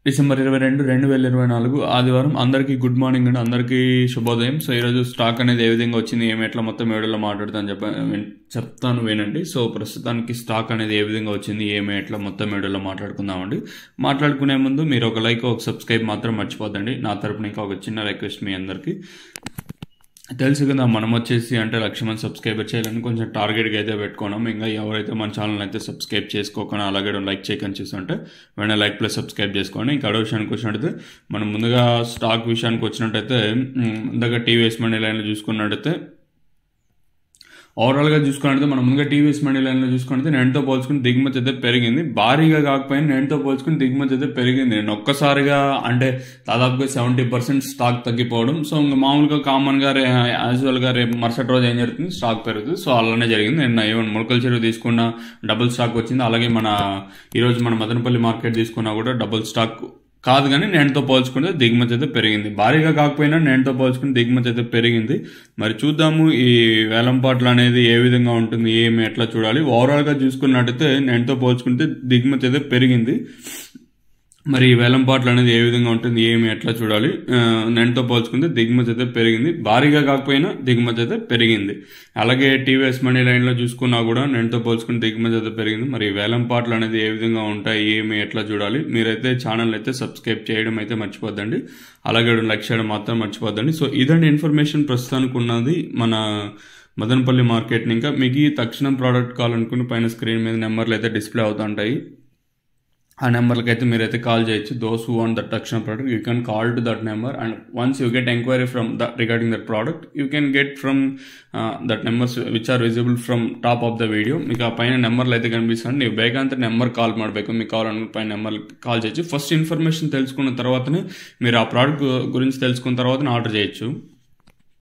December 22, 2024 ఆదివారం. అందరికీ good morning అండి, అందరికీ శుభోదయం. సో ఈరోజు స్టాక్ అనేది ఏ విధంగా వచ్చింది, ఏమి ఎట్లా మొత్తం వీడియోలో చెప్తాను వినండి. సో ప్రస్తుతానికి స్టాక్ అనేది ఏ విధంగా వచ్చింది, ఏమి ఎట్లా మొత్తం వీడియోలో మాట్లాడుకుందామండి. మాట్లాడుకునే ముందు మీరు ఒక లైక్, ఒక సబ్స్క్రైబ్ మాత్రం మర్చిపోద్దండి. నా తరపున ఇంకా ఒక చిన్న రిక్వెస్ట్ మీ అందరికీ. తెలుసు కదా, మనం వచ్చేసి అంటే 1,00,000 మంది సబ్స్క్రైబర్ చేయాలని కొంచెం టార్గెట్గా అయితే పెట్టుకున్నాం. ఇంకా ఎవరైతే మన ఛానల్ అయితే సబ్స్క్రైబ్ చేసుకోకుండా అలాగే లైక్ చేయకని చూస్తుంటే వెంటనే లైక్ ప్లస్ సబ్స్క్రైబ్ చేసుకోండి. ఇంకా అడో విషయానికి వచ్చినట్టయితే మనం ముందుగా స్టాక్ విషయానికి వచ్చినట్టయితే ముందుగా టీవీఎస్ మనీ లైన్లో చూసుకున్నట్టయితే ఓవరాల్గా చూసుకున్నట్టు మనం ముందుగా టీవీఎస్ మనీ లైన్లో చూసుకుంటే నేనుతో పోల్చుకుని దిగుమతి అయితే పెరిగింది. భారీగా కాకపోయినా నేనుతో పోల్చుకుని దిగుమతి అయితే పెరిగింది. నేను ఒక్కసారిగా అంటే దాదాపుగా 70% స్టాక్ తగ్గిపోవడం. సో ఇంకా మామూలుగా కామన్గా యాజువల్గా రేపు మరుసటి రోజు ఏం జరుగుతుంది, స్టాక్ పెరుగుతుంది. సో అలానే జరిగింది. నేను ఈవెన్ మొలకల చెరువు తీసుకున్న డబుల్ స్టాక్ వచ్చింది. అలాగే ఈరోజు మన మదనపల్లి మార్కెట్ తీసుకున్నా కూడా డబుల్ స్టాక్ కాదు, కానీ నేనుతో పోల్చుకుంటే దిగుమతి అయితే పెరిగింది. భారీగా కాకపోయినా నేనుతో పోల్చుకుని దిగుమతి అయితే పెరిగింది. మరి చూద్దాము ఈ వేలంపాట్లు అనేది ఏ విధంగా ఉంటుంది, ఏమి ఎట్లా చూడాలి. ఓవరాల్గా చూసుకున్నట్టయితే నేనుతో పోల్చుకుంటే దిగుమతి అయితే పెరిగింది. మరి ఈ వేలంపాట్లు అనేది ఏ విధంగా ఉంటుంది, ఏమి ఎట్లా చూడాలి. నేనుతో పోల్చుకుంటే దిగుమతి అయితే పెరిగింది. భారీగా కాకపోయినా దిగుమతి అయితే పెరిగింది. అలాగే టీవీఎస్ మనీ లైన్లో చూసుకున్నా కూడా నేనుతో పోల్చుకుని దిగుమతి అయితే పెరిగింది. మరి వేలంపాట్లు అనేది ఏ విధంగా ఉంటాయి, ఏమి ఎట్లా చూడాలి. మీరైతే ఛానల్ అయితే సబ్స్క్రైబ్ చేయడం అయితే మర్చిపోద్దండి. అలాగే లైక్ చేయడం మాత్రం మర్చిపోద్దండి. సో ఇదండి ఇన్ఫర్మేషన్ ప్రస్తుతానికి ఉన్నది మన మదనపల్లి మార్కెట్ని. ఇంకా మీకు తక్షణం ప్రోడక్ట్ కావాలనుకుని పైన స్క్రీన్ మీద నెంబర్లు అయితే డిస్ప్లే అవుతుంటాయి. ఆ నెంబర్కి అయితే మీరైతే కాల్ చేయొచ్చు. దోస్ హూ వాంట్ దట్ తక్షణం product, you can call to that number and once you get enquiry from regarding that product, you can get from that numbers which are visible from top of the video. మీకు ఆ పైన నెంబర్లు అయితే కనిపిస్తుంది. ನೀವು ಬೇಕಂತ number call ಮಾಡಬೇಕು. మీకు కావాలనుకున్న పైన నెంబర్ కాల్ చేయొచ్చు. ఫస్ట్ ఇన్ఫర్మేషన్ తెలుసుకున్న తర్వాతనే మీరు ఆ ప్రోడక్ట్ గురించి తెలుసుకున్న తర్వాతనే ఆర్డర్ చేయొచ్చు.